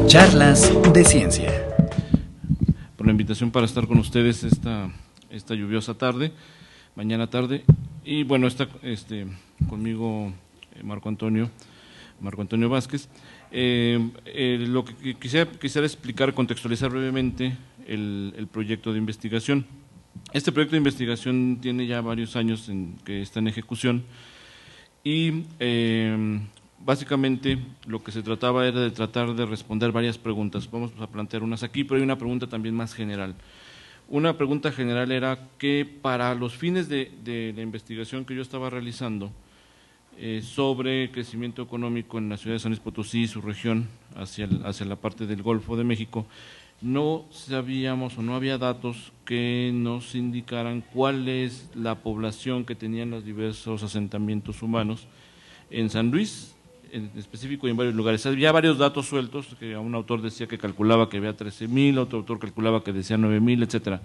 Charlas de Ciencia. Por la invitación para estar con ustedes esta lluviosa tarde, mañana tarde. Y bueno, está conmigo Marco Antonio Vázquez. Lo que quisiera explicar, contextualizar brevemente el proyecto de investigación. Este proyecto de investigación tiene ya varios años que está en ejecución y básicamente lo que se trataba era de tratar de responder varias preguntas. Vamos a plantear unas aquí, pero hay una pregunta también más general. Una pregunta general era que para los fines de la investigación que yo estaba realizando sobre crecimiento económico en la ciudad de San Luis Potosí y su región hacia la parte del Golfo de México, no sabíamos o no había datos que nos indicaran cuál es la población que tenían los diversos asentamientos humanos en San Luis, en específico y en varios lugares. Había varios datos sueltos, que un autor decía que calculaba que había 13,000, otro autor calculaba que decía 9,000, etcétera.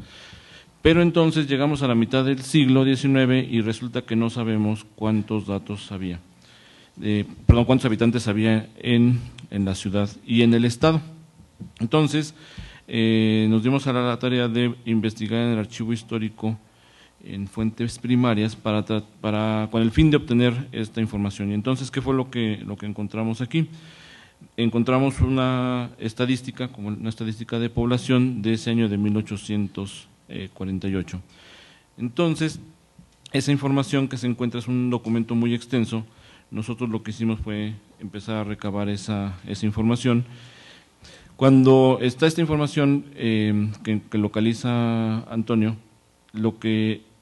Pero entonces llegamos a la mitad del siglo XIX y resulta que no sabemos cuántos cuántos habitantes había en la ciudad y en el estado. Entonces, nos dimos a la tarea de investigar en el archivo histórico en fuentes primarias con el fin de obtener esta información. Y entonces, ¿qué fue lo que encontramos aquí? Encontramos una estadística de población de ese año de 1848. Entonces, esa información que se encuentra es un documento muy extenso. Nosotros lo que hicimos fue empezar a recabar esa información. Cuando está esta información que localiza Antonio, lo que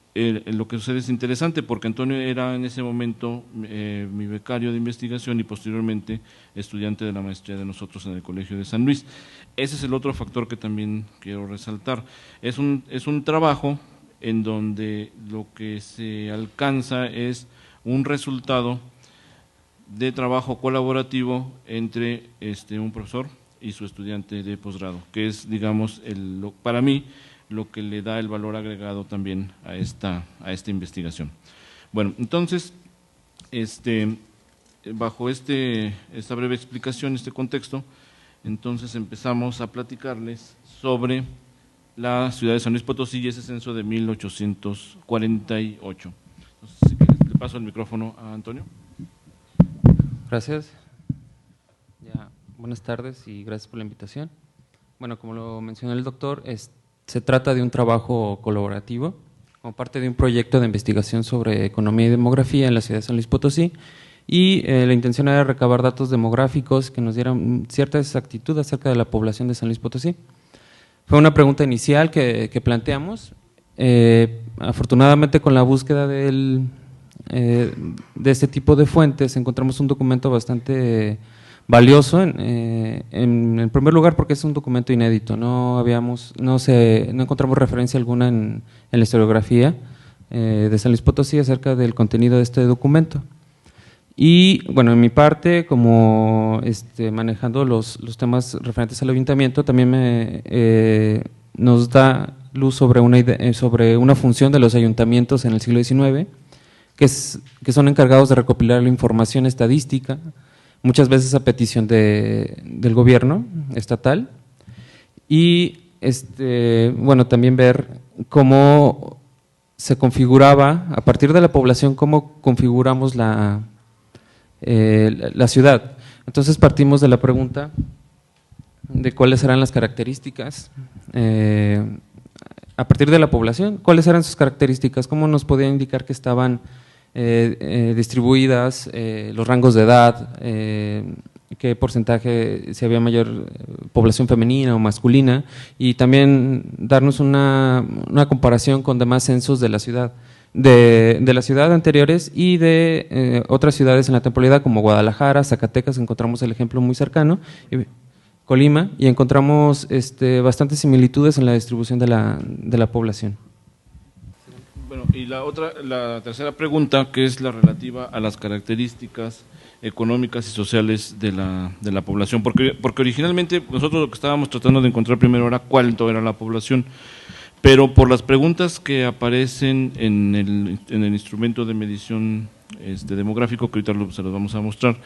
sucede es interesante porque Antonio era en ese momento mi becario de investigación y posteriormente estudiante de la maestría de nosotros en el Colegio de San Luis. Ese es el otro factor que también quiero resaltar. Es un trabajo en donde lo que se alcanza es un resultado de trabajo colaborativo entre un profesor y su estudiante de posgrado, que es, digamos, para mí, lo que le da el valor agregado también a esta investigación. Bueno, entonces, bajo esta breve explicación, este contexto, entonces empezamos a platicarles sobre la ciudad de San Luis Potosí y ese censo de 1848. Entonces, si quieres, le paso el micrófono a Antonio. Gracias. Buenas tardes y gracias por la invitación. Bueno, como lo mencionó el doctor, se trata de un trabajo colaborativo como parte de un proyecto de investigación sobre economía y demografía en la ciudad de San Luis Potosí y la intención era recabar datos demográficos que nos dieran cierta exactitud acerca de la población de San Luis Potosí. Fue una pregunta inicial que planteamos. Afortunadamente, con la búsqueda de este tipo de fuentes encontramos un documento bastante valioso en primer lugar porque es un documento inédito, no encontramos referencia alguna en la historiografía de San Luis Potosí acerca del contenido de este documento. Y bueno, en mi parte, como manejando los temas referentes al ayuntamiento, también nos da luz sobre una función de los ayuntamientos en el siglo XIX, que son encargados de recopilar la información estadística, muchas veces a petición del gobierno estatal, y bueno, también ver cómo se configuraba, a partir de la población, cómo configuramos la ciudad. Entonces partimos de la pregunta de cuáles eran las características, a partir de la población, cuáles eran sus características, cómo nos podían indicar que estaban distribuidas, los rangos de edad, qué porcentaje, si había mayor población femenina o masculina, y también darnos una comparación con demás censos de la ciudad, de la ciudad anteriores y de otras ciudades en la temporalidad como Guadalajara, Zacatecas. Encontramos el ejemplo muy cercano, Colima, y encontramos bastantes similitudes en la distribución de la población. Bueno, y la tercera pregunta, que es la relativa a las características económicas y sociales de la población, porque originalmente nosotros lo que estábamos tratando de encontrar primero era cuánto era la población, pero por las preguntas que aparecen en el instrumento de medición demográfico, que ahorita se los vamos a mostrar,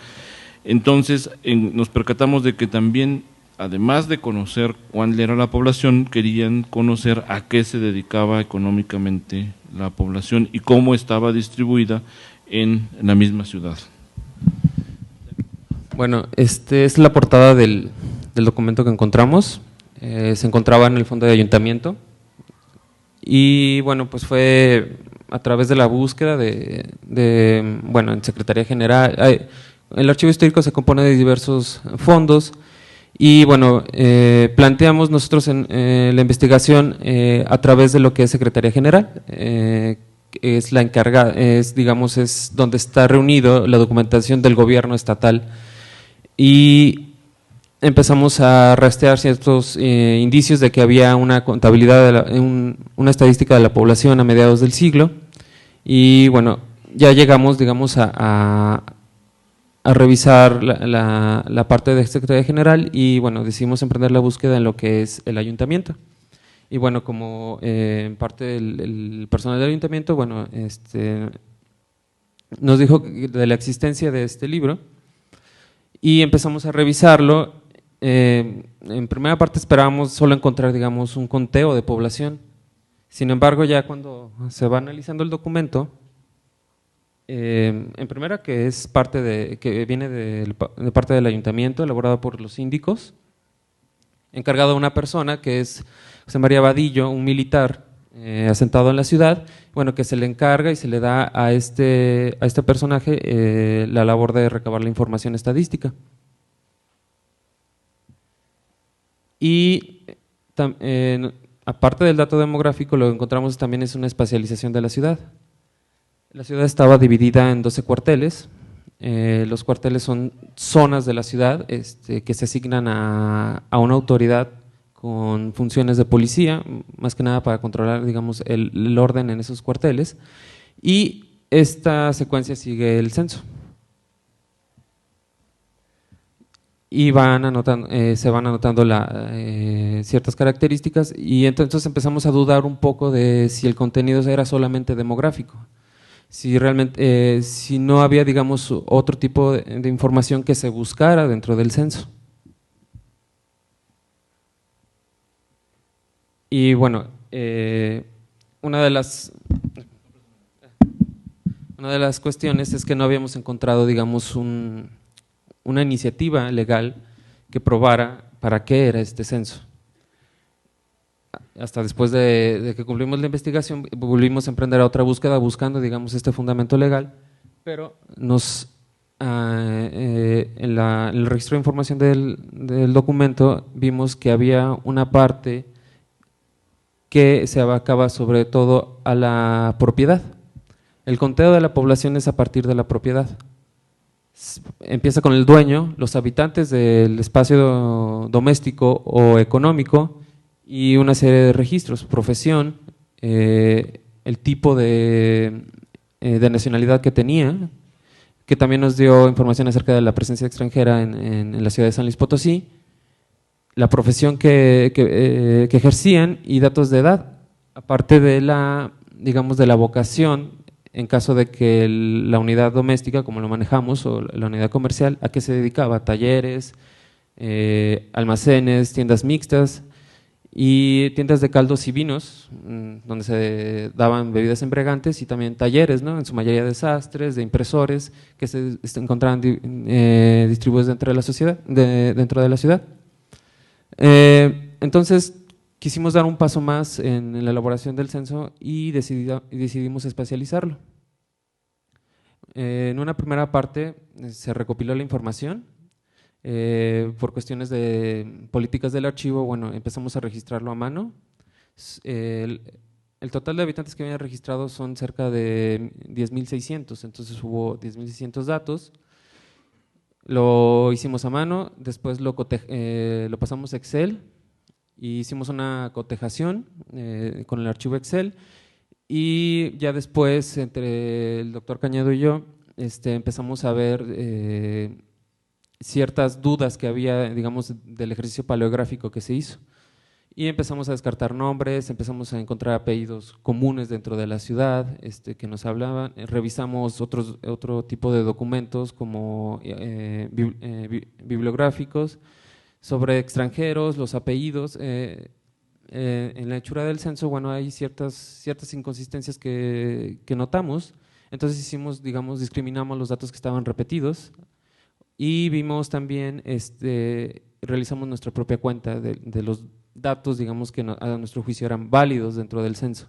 entonces nos percatamos de que también además de conocer cuál era la población, querían conocer a qué se dedicaba económicamente la población y cómo estaba distribuida en la misma ciudad. Bueno, es la portada del documento que encontramos. Se encontraba en el fondo de ayuntamiento y bueno, pues fue a través de la búsqueda bueno, en Secretaría General. El archivo histórico se compone de diversos fondos y bueno, planteamos nosotros en la investigación a través de lo que es Secretaría General, es la encargada, digamos, es donde está reunido la documentación del gobierno estatal, y empezamos a rastrear ciertos indicios de que había una contabilidad, una estadística de la población a mediados del siglo, y bueno, ya llegamos, digamos, a revisar la parte de Secretaría General y bueno, decidimos emprender la búsqueda en lo que es el ayuntamiento. Y bueno, como en parte el personal del ayuntamiento, bueno, nos dijo de la existencia de este libro y empezamos a revisarlo. En primera parte esperábamos solo encontrar, digamos, un conteo de población. Sin embargo, ya cuando se va analizando el documento, en primera que es que viene de parte del ayuntamiento, elaborado por los síndicos, encargado de una persona que es José María Vadillo, un militar asentado en la ciudad, bueno, que se le encarga y se le da a este personaje la labor de recabar la información estadística. Y aparte del dato demográfico, lo que encontramos también es una espacialización de la ciudad. La ciudad estaba dividida en 12 cuarteles. Los cuarteles son zonas de la ciudad que se asignan a una autoridad con funciones de policía, más que nada para controlar, digamos, el orden en esos cuarteles, y esta secuencia sigue el censo. Y se van anotando ciertas características, y entonces empezamos a dudar un poco de si el contenido era solamente demográfico, si realmente si no había, digamos, otro tipo de información que se buscara dentro del censo. Y bueno, una de las cuestiones es que no habíamos encontrado, digamos, una iniciativa legal que probara para qué era este censo. Hasta después de que cumplimos la investigación, volvimos a emprender otra búsqueda buscando, digamos, este fundamento legal, pero en el registro de información del documento vimos que había una parte que se abacaba sobre todo a la propiedad. El conteo de la población es a partir de la propiedad. Empieza con el dueño, los habitantes del espacio doméstico o económico y una serie de registros, profesión, el tipo de nacionalidad que tenía, que también nos dio información acerca de la presencia extranjera en la ciudad de San Luis Potosí, la profesión que ejercían y datos de edad, aparte de digamos, de la vocación, en caso de que la unidad doméstica, como lo manejamos, o la unidad comercial, ¿a qué se dedicaba? Talleres, almacenes, tiendas mixtas y tiendas de caldos y vinos, donde se daban bebidas embriagantes, y también talleres, ¿no? En su mayoría de sastres, de impresores, que se encontraban distribuidos dentro de la sociedad, dentro de la ciudad. Entonces quisimos dar un paso más en la elaboración del censo y decidimos especializarlo. En una primera parte se recopiló la información. Por cuestiones de políticas del archivo, bueno, empezamos a registrarlo a mano. El total de habitantes que habían registrado son cerca de 10.600, entonces hubo 10.600 datos. Lo hicimos a mano, después lo pasamos a Excel y hicimos una cotejación con el archivo Excel, y ya después entre el doctor Cañedo y yo empezamos a ver ciertas dudas que había, digamos, del ejercicio paleográfico que se hizo, y empezamos a descartar nombres, empezamos a encontrar apellidos comunes dentro de la ciudad que nos hablaban. Revisamos otro tipo de documentos como bibliográficos Sobre extranjeros, los apellidos, en la hechura del censo, bueno, hay ciertas inconsistencias que notamos. Entonces hicimos, digamos, discriminamos los datos que estaban repetidos y vimos también, realizamos nuestra propia cuenta de los datos, digamos, que a nuestro juicio eran válidos dentro del censo.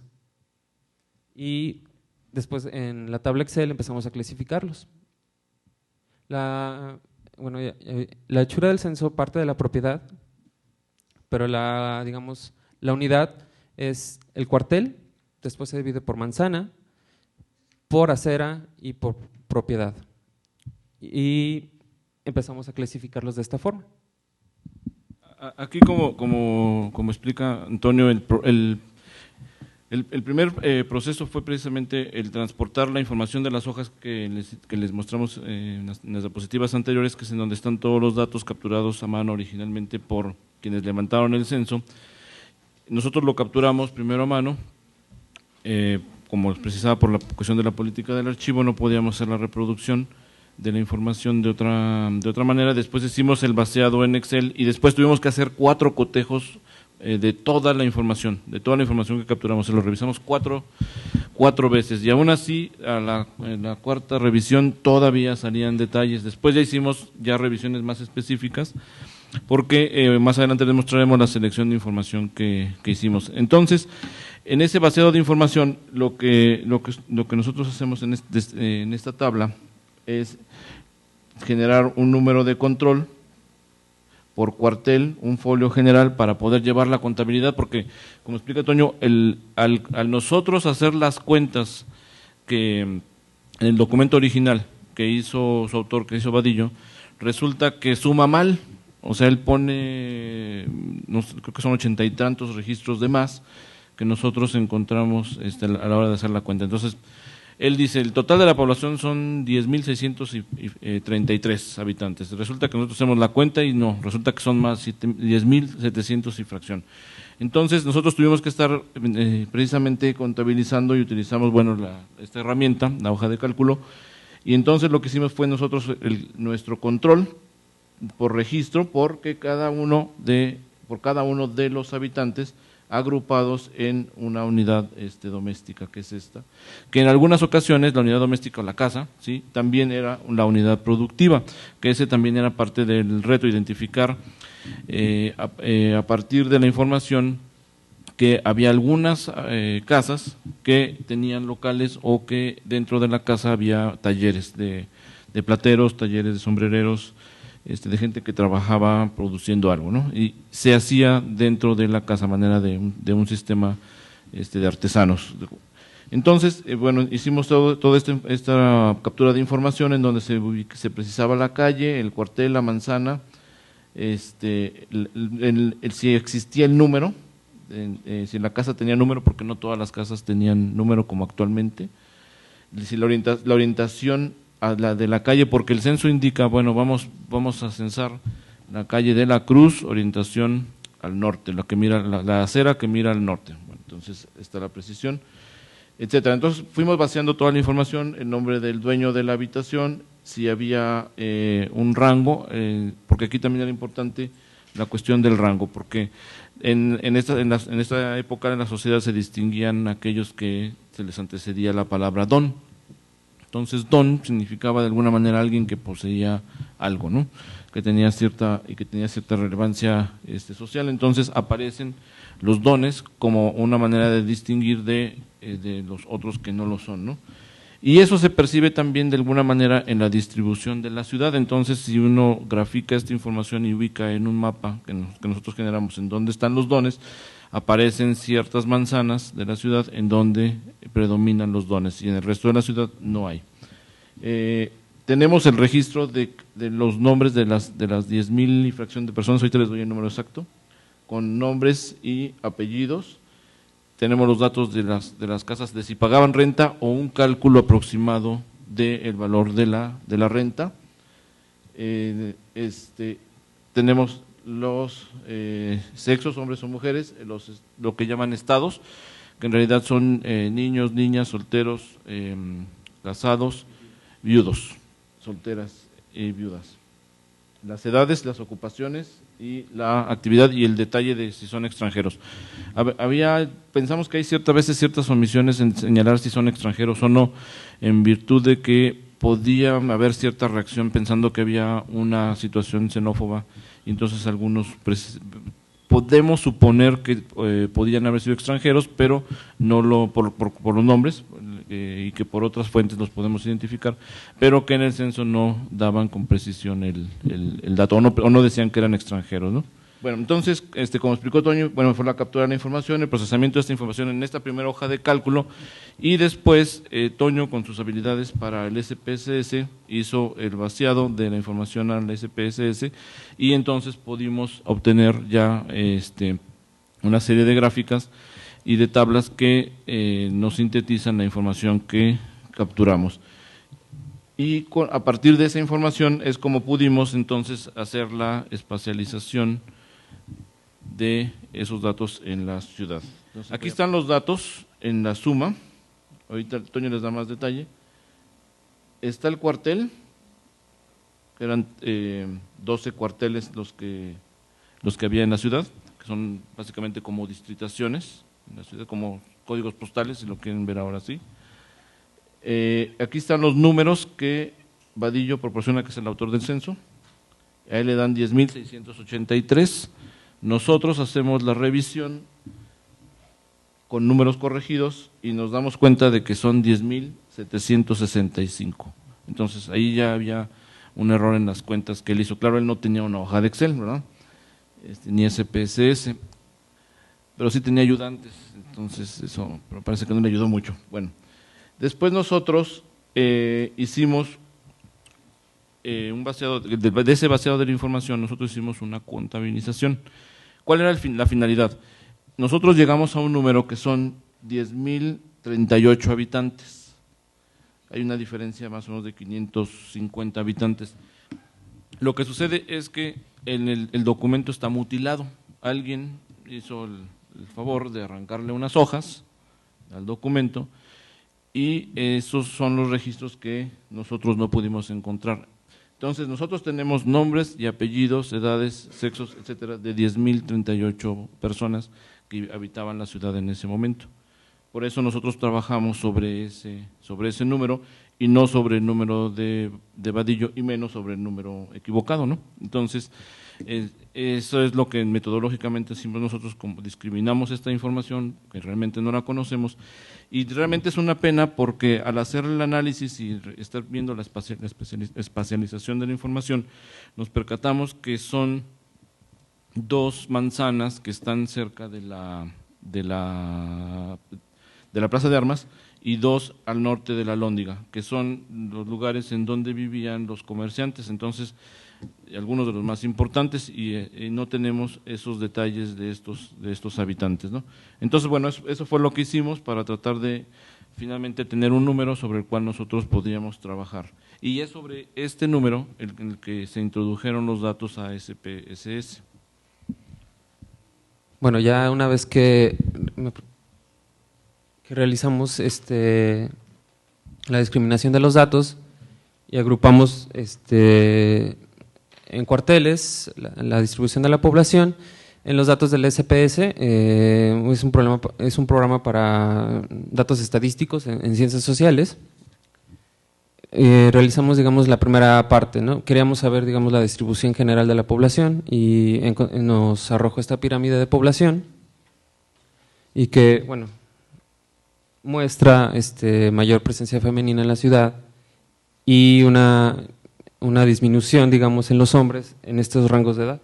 Y después en la tabla Excel empezamos a clasificarlos. La hechura del censo parte de la propiedad, pero digamos, la unidad es el cuartel, después se divide por manzana, por acera y por propiedad. Y empezamos a clasificarlos de esta forma. Aquí, como explica Antonio, el primer proceso fue precisamente el transportar la información de las hojas que les mostramos en las diapositivas anteriores, que es en donde están todos los datos capturados a mano originalmente por quienes levantaron el censo. Nosotros lo capturamos primero a mano, como precisaba por la cuestión de la política del archivo, no podíamos hacer la reproducción de la información de otra manera. Después hicimos el vaciado en Excel y después tuvimos que hacer 4 cotejos de toda la información que capturamos. Se lo revisamos cuatro veces y aún así en la cuarta revisión todavía salían detalles. Después ya hicimos revisiones más específicas, porque más adelante les mostraremos la selección de información que hicimos. Entonces, en ese vaciado de información, lo que nosotros hacemos en esta tabla es generar un número de control por cuartel, un folio general para poder llevar la contabilidad, porque, como explica Toño, al nosotros hacer las cuentas que en el documento original que hizo su autor, que hizo Vadillo, resulta que suma mal. O sea, él pone, no sé, creo que son 80 y tantos registros de más que nosotros encontramos a la hora de hacer la cuenta. Entonces, él dice, el total de la población son 10.633 habitantes. Resulta que nosotros hacemos la cuenta y no, resulta que son más, 10.700 y fracción. Entonces, nosotros tuvimos que estar precisamente contabilizando y utilizamos, esta herramienta, la hoja de cálculo, y entonces lo que hicimos fue nosotros nuestro control por registro, por cada uno de los habitantes agrupados en una unidad doméstica, que es esta, que en algunas ocasiones la unidad doméstica o la casa, ¿sí?, también era la unidad productiva, que ese también era parte del reto, identificar a partir de la información que había algunas casas que tenían locales o que dentro de la casa había talleres de plateros, talleres de sombrereros, de gente que trabajaba produciendo algo, ¿no? Y se hacía dentro de la casa a manera de un sistema de artesanos. Entonces, hicimos toda esta captura de información en donde se precisaba la calle, el cuartel, la manzana, si existía el número, si la casa tenía número, porque no todas las casas tenían número como actualmente, si la orientación a la de la calle, porque el censo indica, vamos a censar la calle de la Cruz, orientación al norte, la que mira la acera que mira al norte. Entonces está la precisión, etcétera. Entonces fuimos vaciando toda la información, el nombre del dueño de la habitación, si había un rango, porque aquí también era importante la cuestión del rango, porque en esta época en la sociedad se distinguían aquellos que se les antecedía la palabra don. Entonces, don significaba de alguna manera alguien que poseía algo, ¿no?, que tenía cierta relevancia social. Entonces aparecen los dones como una manera de distinguir de los otros que no lo son, ¿no? Y eso se percibe también de alguna manera en la distribución de la ciudad. Entonces, si uno grafica esta información y ubica en un mapa que nosotros generamos en dónde están los dones, aparecen ciertas manzanas de la ciudad en donde predominan los dones y en el resto de la ciudad no hay. Tenemos el registro de los nombres de las 10.000 y fracción de personas, ahorita les doy el número exacto, con nombres y apellidos. Tenemos los datos de las casas de si pagaban renta o un cálculo aproximado del valor de la renta. Tenemos los sexos, hombres o mujeres, lo que llaman estados, que en realidad son niños, niñas, solteros, casados, viudos, solteras y viudas. las edades, las ocupaciones y la actividad y el detalle de si son extranjeros. Pensamos que hay ciertas omisiones en señalar si son extranjeros o no, en virtud de que podía haber cierta reacción pensando que había una situación xenófoba, y entonces algunos podemos suponer que podían haber sido extranjeros, pero no por los nombres, y que por otras fuentes los podemos identificar, pero que en el censo no daban con precisión el dato, o no decían que eran extranjeros, ¿no? Bueno, entonces, como explicó Toño, bueno, fue la captura de la información, el procesamiento de esta información en esta primera hoja de cálculo, y después Toño, con sus habilidades para el SPSS, hizo el vaciado de la información al SPSS, y entonces pudimos obtener ya una serie de gráficas y de tablas que nos sintetizan la información que capturamos. Y a partir de esa información es como pudimos entonces hacer la espacialización de esos datos en la ciudad. Entonces, aquí están los datos en la suma, ahorita Toño les da más detalle. Está el cuartel, que eran 12 cuarteles los que había en la ciudad, que son básicamente como distritaciones en la ciudad, como códigos postales, si lo quieren ver ahora sí. Aquí están los números que Vadillo proporciona, que es el autor del censo. A él le dan 10.683. Nosotros hacemos la revisión con números corregidos y nos damos cuenta de que son 10.765. Entonces ahí ya había un error en las cuentas que él hizo. Claro, él no tenía una hoja de Excel, ¿verdad? Ni SPSS, pero sí tenía ayudantes, entonces eso pero parece que no le ayudó mucho. Bueno, después nosotros hicimos un vaciado, de ese vaciado de la información nosotros hicimos una contabilización. ¿Cuál era la finalidad? Nosotros llegamos a un número que son 10.038 habitantes. Hay una diferencia más o menos de 550 habitantes. Lo que sucede es que el documento está mutilado. Alguien hizo el favor de arrancarle unas hojas al documento y esos son los registros que nosotros no pudimos encontrar. Entonces nosotros tenemos nombres y apellidos, edades, sexos, etcétera, de 10.038 personas que habitaban la ciudad en ese momento. Por eso nosotros trabajamos sobre ese número y no sobre el número de Vadillo, y menos sobre el número equivocado, ¿no? Entonces, eso es lo que metodológicamente hicimos nosotros, como discriminamos esta información, que realmente no la conocemos, y realmente es una pena porque al hacer el análisis y estar viendo la espacialización de la información, nos percatamos que son 2 manzanas que están cerca de la Plaza de Armas y 2 al norte de la Lóndiga, que son los lugares en donde vivían los comerciantes. Entonces, algunos de los más importantes, y no tenemos esos detalles de estos habitantes, ¿no? Entonces, bueno, eso fue lo que hicimos para tratar de finalmente tener un número sobre el cual nosotros podríamos trabajar. Y es sobre este número en el que se introdujeron los datos a SPSS. Bueno, ya una vez que realizamos la discriminación de los datos y agrupamos en cuarteles la distribución de la población, en los datos del SPS es un programa para datos estadísticos en ciencias sociales. Realizamos, digamos, la primera parte, ¿no? Queríamos saber, digamos, la distribución general de la población y nos arrojó esta pirámide de población y que, bueno, muestra mayor presencia femenina en la ciudad y una disminución, digamos, en los hombres en estos rangos de edad.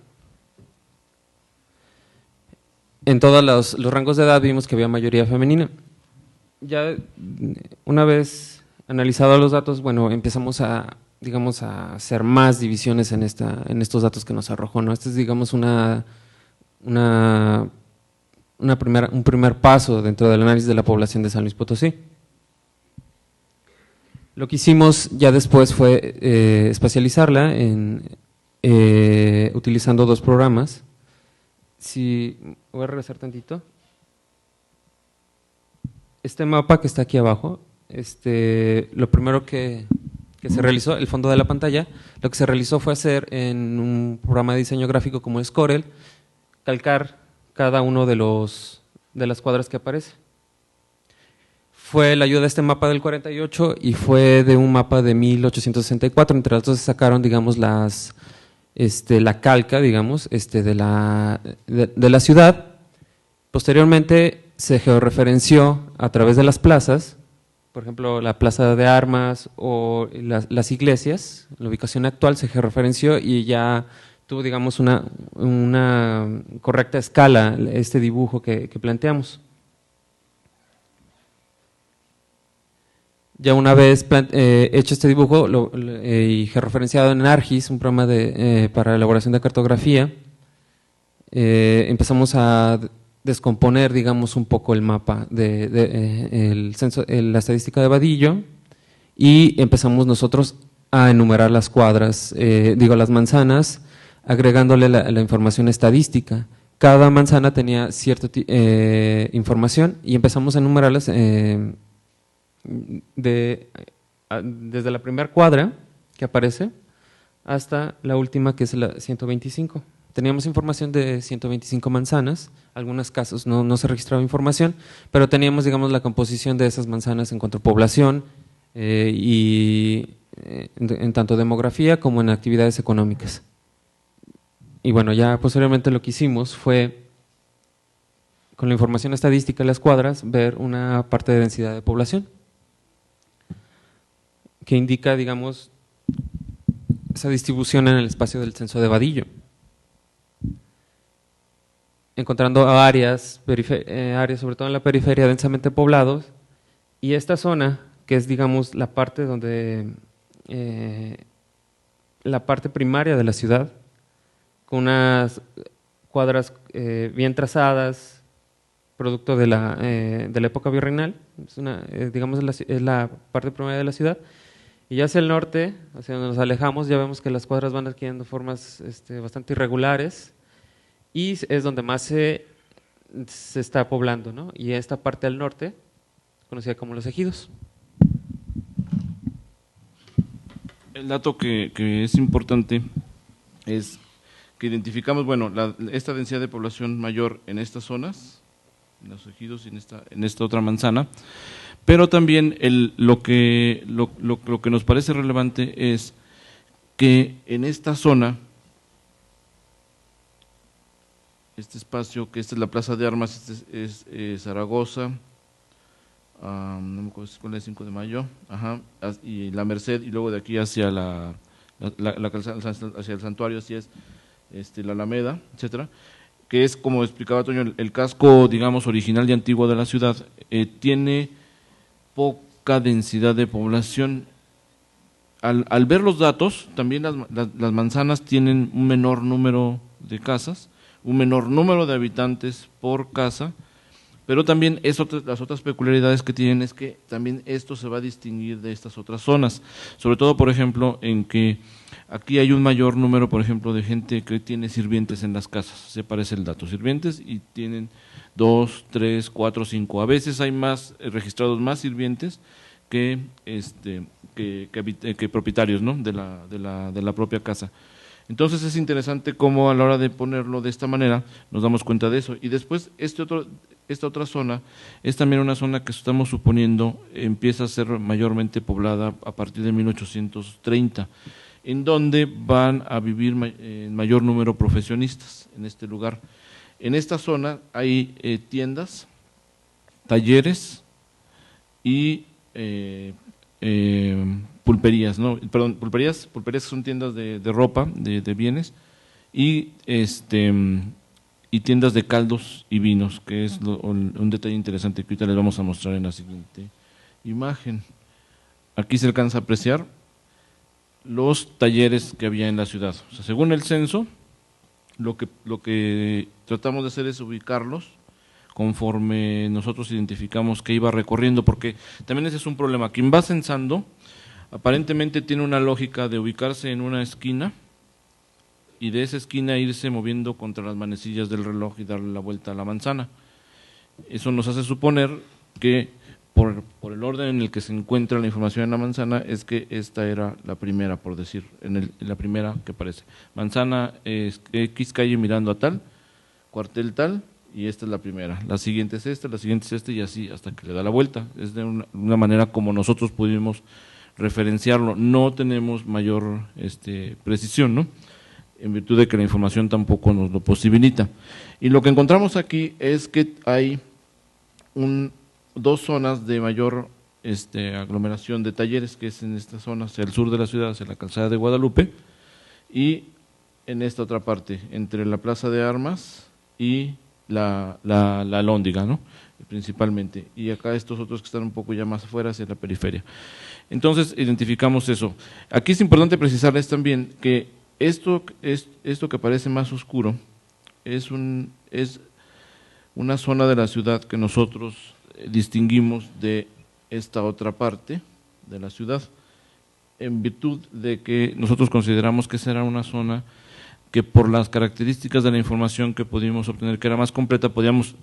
En todos los rangos de edad vimos que había mayoría femenina. Ya una vez analizados los datos, bueno, empezamos a hacer más divisiones en estos datos que nos arrojó, ¿no? Este es, digamos, un primer paso dentro del análisis de la población de San Luis Potosí. Lo que hicimos ya después fue espacializarla utilizando 2 programas. Si voy a regresar tantito. Este mapa que está aquí abajo, lo primero que que se realizó, el fondo de la pantalla, lo que se realizó fue hacer en un programa de diseño gráfico como es Corel, calcar cada uno de las cuadras que aparece. Fue la ayuda de este mapa del 48 y fue de un mapa de 1864, entre las dos se sacaron, digamos, la calca, digamos, de la ciudad. Posteriormente se georreferenció a través de las plazas, por ejemplo, la Plaza de Armas o las iglesias, la ubicación actual se georreferenció y ya tuvo, digamos, una correcta escala este dibujo que planteamos. Ya una vez hecho este dibujo y georreferenciado en ARGIS, un programa para elaboración de cartografía, empezamos a descomponer, digamos, un poco el mapa el censo, la estadística de Vadillo, y empezamos nosotros a enumerar las cuadras, las manzanas, agregándole la información estadística. Cada manzana tenía cierta información y empezamos a enumerarlas desde la primera cuadra que aparece hasta la última, que es la 125. Teníamos información de 125 manzanas, algunos casos no se registraba información, pero teníamos, digamos, la composición de esas manzanas en cuanto a población y en tanto demografía como en actividades económicas. Y bueno, ya posteriormente lo que hicimos fue, con la información estadística de las cuadras, ver una parte de densidad de población, que indica, digamos, esa distribución en el espacio del censo de Vadillo, encontrando áreas, sobre todo en la periferia, densamente poblados, y esta zona, que es, digamos, la parte donde la parte primaria de la ciudad, con unas cuadras bien trazadas, producto de la época virreinal, digamos, es la parte primaria de la ciudad. Y ya hacia el norte, hacia donde nos alejamos, ya vemos que las cuadras van adquiriendo formas bastante irregulares, y es donde más se está poblando, ¿no? Y esta parte del norte, conocida como los ejidos. El dato que es importante es que identificamos, bueno, esta densidad de población mayor en estas zonas, en los ejidos y en esta otra manzana, pero también lo que nos parece relevante es que en esta zona, este espacio, que esta es la Plaza de Armas, este es Zaragoza, no me acuerdo si es con el 5 de mayo, y la Merced, y luego de aquí hacia la calzada, hacia el santuario, así es, la Alameda, etcétera, que es, como explicaba Toño, el casco, digamos, original y antiguo de la ciudad, tiene poca densidad de población. Al ver los datos, también las manzanas tienen un menor número de casas, un menor número de habitantes por casa, pero también las otras peculiaridades que tienen es que también esto se va a distinguir de estas otras zonas, sobre todo, por ejemplo, en que aquí hay un mayor número, por ejemplo, de gente que tiene sirvientes en las casas, se parece el dato, sirvientes, y tienen 2, 3, 4, 5, a veces hay más registrados más sirvientes que propietarios, ¿no?, de la propia casa. Entonces es interesante cómo a la hora de ponerlo de esta manera nos damos cuenta de eso. Y después esta otra zona es también una zona que estamos suponiendo empieza a ser mayormente poblada a partir de 1830, en donde van a vivir en mayor número profesionistas en este lugar. En esta zona hay tiendas, talleres y pulperías, ¿no? Perdón, pulperías son tiendas de ropa, de bienes, y tiendas de caldos y vinos, que es un detalle interesante que ahorita les vamos a mostrar en la siguiente imagen. Aquí se alcanza a apreciar los talleres que había en la ciudad. O sea, según el censo, lo que tratamos de hacer es ubicarlos conforme nosotros identificamos que iba recorriendo, porque también ese es un problema. Quien va censando aparentemente tiene una lógica de ubicarse en una esquina y de esa esquina irse moviendo contra las manecillas del reloj y darle la vuelta a la manzana. Eso nos hace suponer que por el orden en el que se encuentra la información en la manzana, es que esta era la primera, por decir, en la primera que aparece. Manzana X calle mirando a tal, cuartel tal, y esta es la primera. La siguiente es esta, la siguiente es esta, y así hasta que le da la vuelta. Es de una manera como nosotros pudimos referenciarlo. No tenemos mayor precisión, ¿no?, en virtud de que la información tampoco nos lo posibilita. Y lo que encontramos aquí es que hay dos zonas de mayor aglomeración de talleres, que es en esta zona, hacia el sur de la ciudad, hacia la calzada de Guadalupe, y en esta otra parte, entre la Plaza de Armas y la Alhóndiga, ¿no?, principalmente, y acá estos otros que están un poco ya más afuera, hacia la periferia. Entonces, identificamos eso. Aquí es importante precisarles también que esto que parece más oscuro es una zona de la ciudad que nosotros distinguimos de esta otra parte de la ciudad, en virtud de que nosotros consideramos que esa era una zona que, por las características de la información que pudimos obtener, que era más completa, podíamos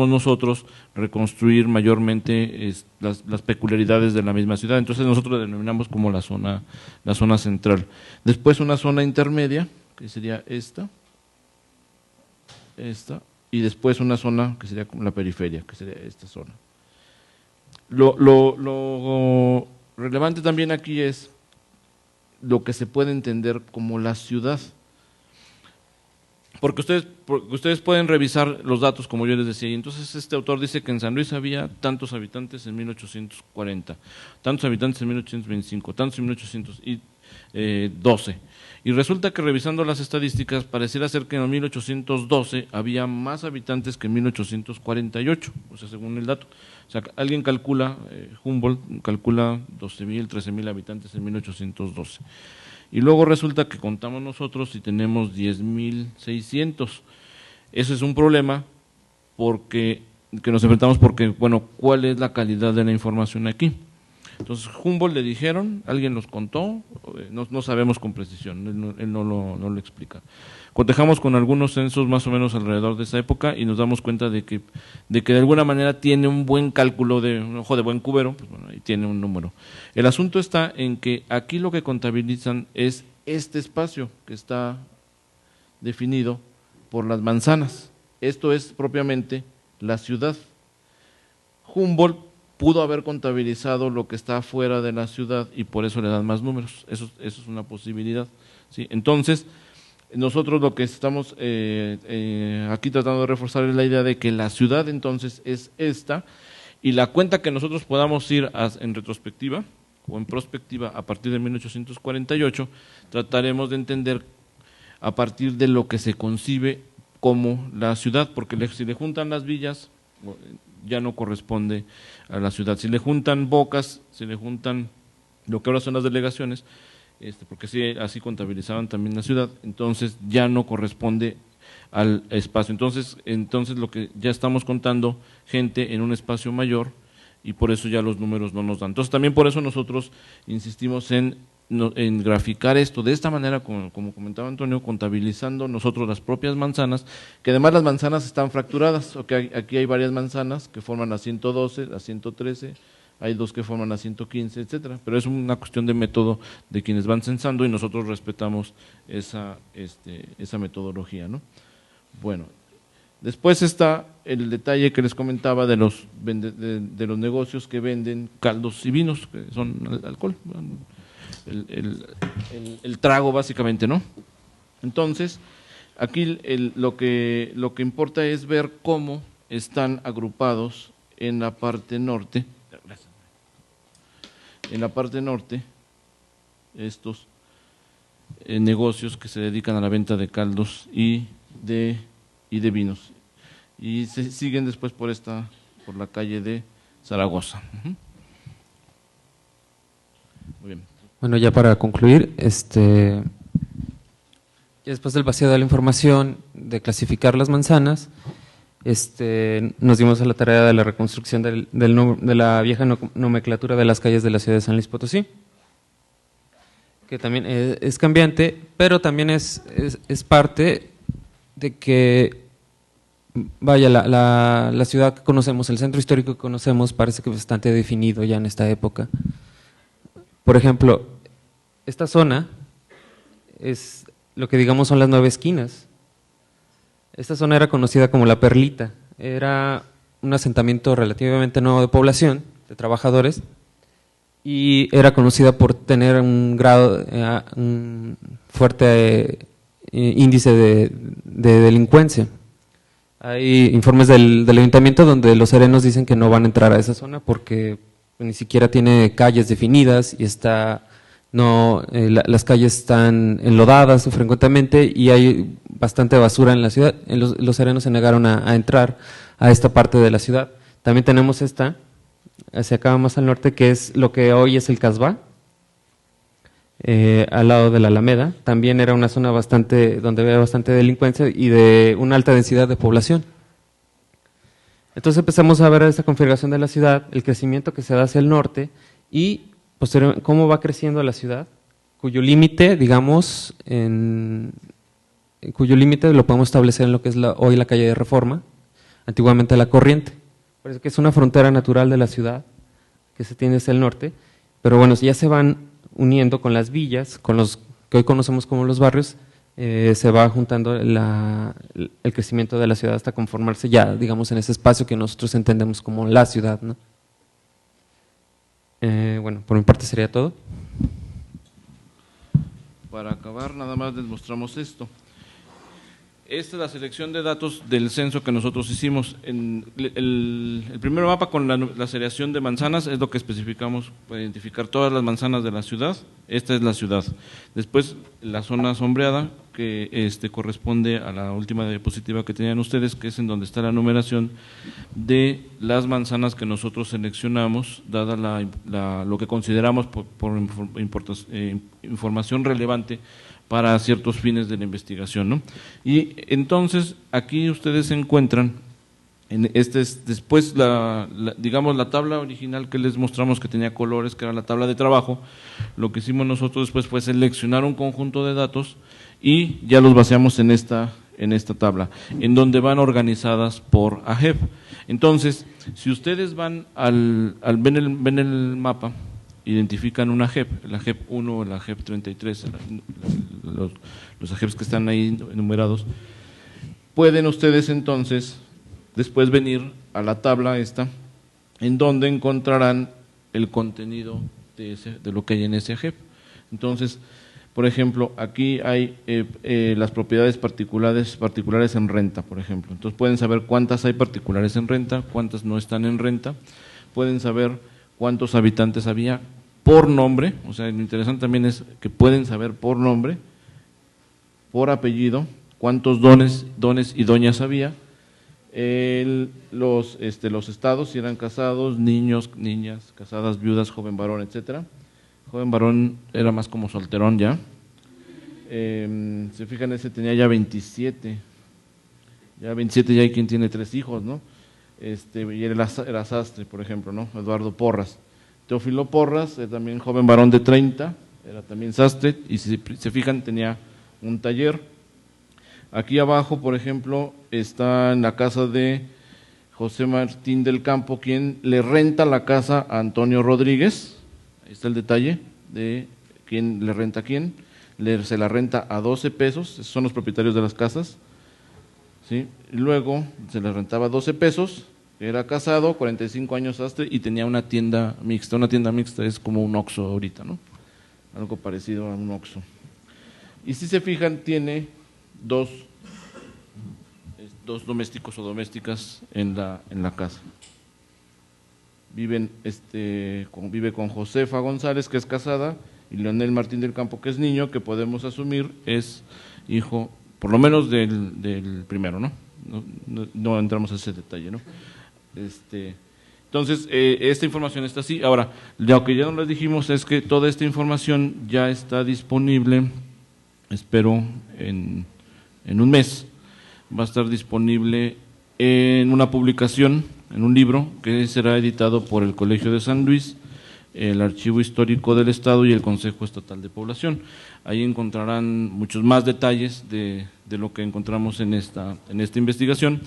nosotros reconstruir mayormente las peculiaridades de la misma ciudad. Entonces nosotros la denominamos como la zona central. Después una zona intermedia, que sería esta, y después una zona que sería como la periferia, que sería esta zona. Lo relevante también aquí es lo que se puede entender como la ciudad, porque ustedes pueden revisar los datos, como yo les decía, y entonces este autor dice que en San Luis había tantos habitantes en 1840, tantos habitantes en 1825, tantos en 1812, y resulta que, revisando las estadísticas, pareciera ser que en 1812 había más habitantes que en 1848, o sea, según el dato. O sea, alguien calcula, Humboldt calcula 12.000, 13.000 habitantes en 1812. Y luego resulta que contamos nosotros y tenemos 10.600. Eso es un problema que nos enfrentamos, porque, bueno, ¿cuál es la calidad de la información aquí? Entonces, Humboldt le dijeron, alguien los contó, no sabemos con precisión, él no lo explica. Cotejamos con algunos censos más o menos alrededor de esa época y nos damos cuenta de que de alguna manera tiene un buen cálculo, un ojo de buen cubero, pues bueno, ahí tiene un número. El asunto está en que aquí lo que contabilizan es este espacio que está definido por las manzanas. Esto es propiamente la ciudad. Humboldt pudo haber contabilizado lo que está fuera de la ciudad y por eso le dan más números. Eso es una posibilidad, ¿sí? Entonces, nosotros lo que estamos aquí tratando de reforzar es la idea de que la ciudad entonces es esta, y la cuenta que nosotros podamos ir en retrospectiva o en prospectiva a partir de 1848, trataremos de entender a partir de lo que se concibe como la ciudad, porque si le juntan las villas, ya no corresponde a la ciudad. Si le juntan bocas, si le juntan lo que ahora son las delegaciones, porque sí, así contabilizaban también la ciudad, entonces ya no corresponde al espacio. Entonces lo que ya estamos contando gente en un espacio mayor, y por eso ya los números no nos dan. Entonces también por eso nosotros insistimos en graficar esto de esta manera, como comentaba Antonio, contabilizando nosotros las propias manzanas, que además las manzanas están fracturadas. Aquí hay varias manzanas que forman la 112, la 113, hay dos que forman la 115, etcétera, pero es una cuestión de método de quienes van censando, y nosotros respetamos esa metodología, ¿no? Bueno, después está el detalle que les comentaba de los negocios que venden caldos y vinos, que son alcohol, el trago básicamente, ¿no? Entonces, aquí lo que importa es ver cómo están agrupados en la parte norte. En la parte norte, estos negocios que se dedican a la venta de caldos y de vinos, y se siguen después por la calle de Zaragoza. Muy bien. Bueno, ya para concluir, ya después del vaciado de la información, de clasificar las manzanas, nos dimos a la tarea de la reconstrucción de la vieja nomenclatura de las calles de la ciudad de San Luis Potosí, que también es cambiante, pero también es parte de que vaya, la ciudad que conocemos, el centro histórico que conocemos, parece que es bastante definido ya en esta época. Por ejemplo, esta zona es lo que digamos son las 9 esquinas. Esta zona era conocida como la Perlita, era un asentamiento relativamente nuevo de población, de trabajadores, y era conocida por tener un fuerte índice de delincuencia. Hay informes del ayuntamiento donde los serenos dicen que no van a entrar a esa zona porque ni siquiera tiene calles definidas y las calles están enlodadas frecuentemente y hay bastante basura en la ciudad. Los serenos se negaron a entrar a esta parte de la ciudad. También tenemos esta, hacia acá más al norte, que es lo que hoy es el Casbah, al lado de la Alameda. También era una zona donde había bastante delincuencia y de una alta densidad de población. Entonces empezamos a ver esta configuración de la ciudad, el crecimiento que se da hacia el norte y posteriormente cómo va creciendo la ciudad, cuyo límite, digamos, cuyo límite lo podemos establecer en lo que es hoy la calle de Reforma, antiguamente la Corriente. Parece que es una frontera natural de la ciudad que se tiene hacia el norte, pero bueno, ya se van uniendo con las villas, con los que hoy conocemos como los barrios, se va juntando el crecimiento de la ciudad hasta conformarse ya, digamos, en ese espacio que nosotros entendemos como la ciudad, ¿no? Bueno, por mi parte sería todo. Para acabar, nada más les mostramos esto. Esta es la selección de datos del censo que nosotros hicimos. El primer mapa con la seriación de manzanas es lo que especificamos para identificar todas las manzanas de la ciudad. Esta es la ciudad. Después, la zona sombreada, que corresponde a la última diapositiva que tenían ustedes, que es en donde está la numeración de las manzanas que nosotros seleccionamos, dada lo que consideramos por información relevante para ciertos fines de la investigación, ¿no? Y entonces aquí ustedes encuentran, después digamos la tabla original que les mostramos que tenía colores, que era la tabla de trabajo. Lo que hicimos nosotros después fue seleccionar un conjunto de datos y ya los vaciamos en esta tabla, en donde van organizadas por AGEP. Entonces, si ustedes van ven el mapa, identifican una AGEP, la AGEP 1, la AGEP 33, los AGEPs que están ahí enumerados, pueden ustedes entonces después venir a la tabla esta, en donde encontrarán el contenido de lo que hay en ese AGEP. Entonces, por ejemplo, aquí hay las propiedades particulares en renta, por ejemplo. Entonces pueden saber cuántas hay particulares en renta, cuántas no están en renta, pueden saber cuántos habitantes había por nombre, o sea, lo interesante también es que pueden saber por nombre, por apellido, cuántos dones y doñas había, los estados, si eran casados, niños, niñas, casadas, viudas, joven varón, etcétera. Joven varón era más como solterón ya. Se fijan, ese tenía ya 27. Ya 27 ya hay quien tiene 3 hijos, ¿no? Y era sastre, por ejemplo, ¿no? Eduardo Porras. Teófilo Porras, también joven varón de 30, era también sastre, y si se fijan tenía un taller. Aquí abajo, por ejemplo, está en la casa de José Martín del Campo, quien le renta la casa a Antonio Rodríguez. Ahí está el detalle de quién le renta a quién. Se la renta a 12 pesos, esos son los propietarios de las casas, ¿sí? Y luego se le rentaba 12 pesos, era casado, 45 años sastre y tenía una tienda mixta. Una tienda mixta es como un Oxxo ahorita, ¿no? Algo parecido a un Oxxo. Y si se fijan, tiene dos domésticos o domésticas en la casa. Vive con Josefa González, que es casada, y Leonel Martín del Campo, que es niño, que podemos asumir es hijo, por lo menos del primero, ¿no? No entramos a ese detalle, ¿no? Entonces, esta información está así. Ahora, lo que ya no les dijimos es que toda esta información ya está disponible, espero, en un mes. Va a estar disponible en una publicación, en un libro, que será editado por el Colegio de San Luis, el Archivo Histórico del Estado y el Consejo Estatal de Población. Ahí encontrarán muchos más detalles de lo que encontramos en esta investigación.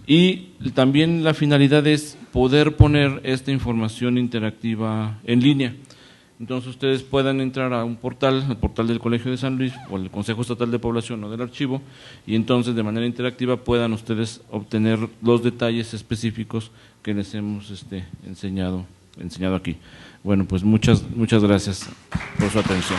Y también la finalidad es poder poner esta información interactiva en línea. Entonces ustedes puedan entrar a un portal, el portal del Colegio de San Luis o el Consejo Estatal de Población o del archivo, y entonces de manera interactiva puedan ustedes obtener los detalles específicos que les hemos enseñado aquí. Bueno, pues muchas gracias por su atención.